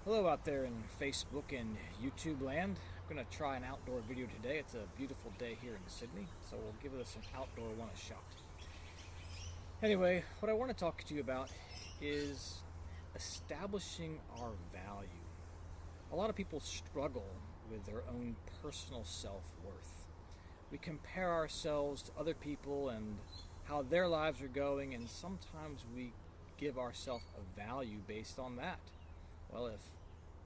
Hello out there in Facebook and YouTube land. I'm going to try an outdoor video today. It's a beautiful day here in Sydney, so we'll give this an outdoor one a shot. Anyway, what I want to talk to you about is establishing our value. A lot of people struggle with their own personal self-worth. We compare ourselves to other people and how their lives are going, and sometimes we give ourselves a value based on that. Well, if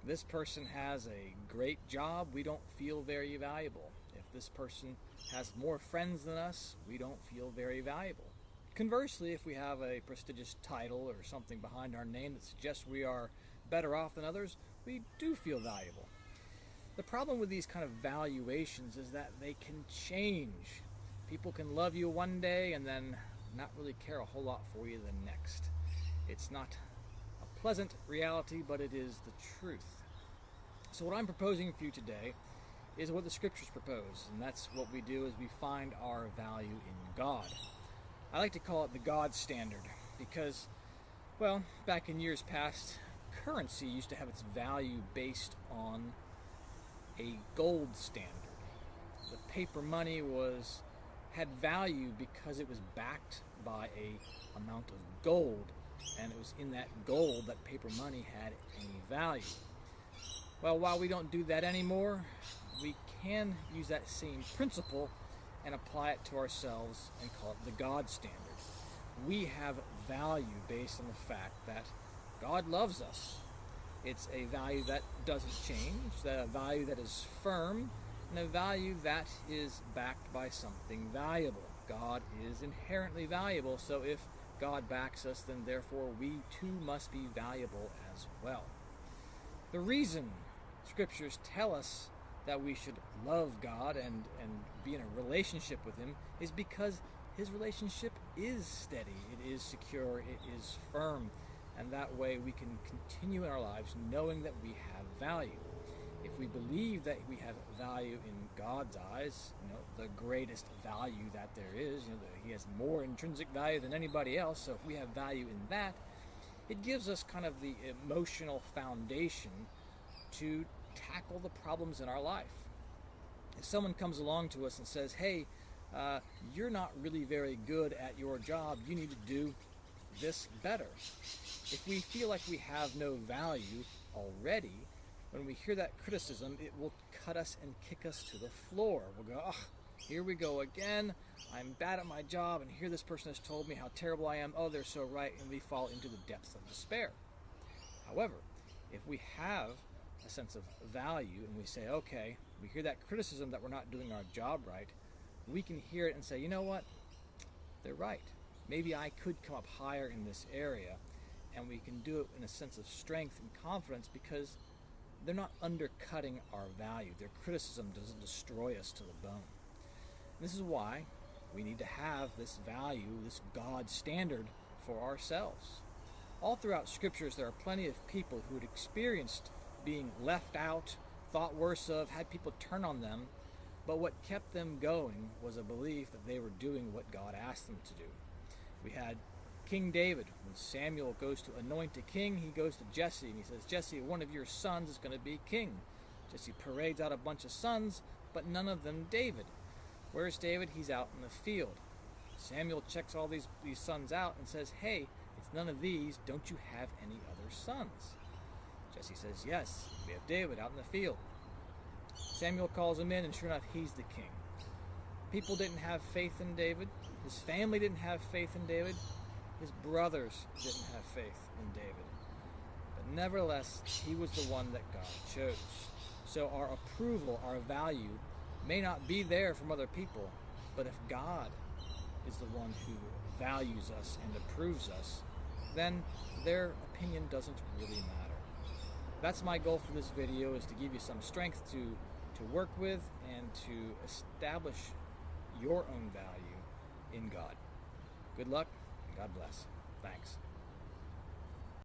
this person has a great job, we don't feel very valuable. If this person has more friends than us, we don't feel very valuable. Conversely, if we have a prestigious title or something behind our name that suggests we are better off than others, we do feel valuable. The problem with these kind of valuations is that they can change. People can love you one day and then not really care a whole lot for you the next. It's not a pleasant reality, but it is the truth. So what I'm proposing for you today is what the scriptures propose, and that's what we do is we find our value in God. I like to call it the God standard because, well, back in years past, currency used to have its value based on a gold standard. The paper money had value because it was backed by a amount of gold, and it was in that gold that paper money had any value. Well, while we don't do that anymore, we can use that same principle and apply it to ourselves and call it the God standard. We have value based on the fact that God loves us. It's a value that doesn't change, a value that is firm, and a value that is backed by something valuable. God is inherently valuable, so if God backs us, then therefore we too must be valuable as well. The reason scriptures tell us that we should love God and be in a relationship with Him is because His relationship is steady, it is secure, it is firm, and that way we can continue in our lives knowing that we have value. If we believe that we have value in God's eyes, the greatest value that there is, He has more intrinsic value than anybody else, so if we have value in that, it gives us kind of the emotional foundation to tackle the problems in our life. If someone comes along to us and says, hey, you're not really very good at your job, you need to do this better. If we feel like we have no value already, when we hear that criticism, it will cut us and kick us to the floor. We'll go, oh, here we go again. I'm bad at my job, and here this person has told me how terrible I am. Oh, they're so right, and we fall into the depths of despair. However, if we have a sense of value and we say, okay, we hear that criticism that we're not doing our job right, we can hear it and say, you know what? They're right. Maybe I could come up higher in this area, and we can do it in a sense of strength and confidence because they're not undercutting our value. Their criticism doesn't destroy us to the bone. This is why we need to have this value, this God standard for ourselves. All throughout scriptures, there are plenty of people who had experienced being left out, thought worse of, had people turn on them, but what kept them going was a belief that they were doing what God asked them to do. We had King David. When Samuel goes to anoint a king, he goes to Jesse and he says, Jesse, one of your sons is going to be king. Jesse parades out a bunch of sons, but none of them David. Where's David? He's out in the field. Samuel checks all these sons out and says, hey, it's none of these. Don't you have any other sons? Jesse says, yes, we have David out in the field. Samuel calls him in, and sure enough, he's the king. People didn't have faith in David. His family didn't have faith in David. His brothers didn't have faith in David. But nevertheless, he was the one that God chose. So our approval, our value, may not be there from other people, but if God is the one who values us and approves us, then their opinion doesn't really matter. That's my goal for this video, is to give you some strength to work with and to establish your own value in God. Good luck. God bless. Thanks.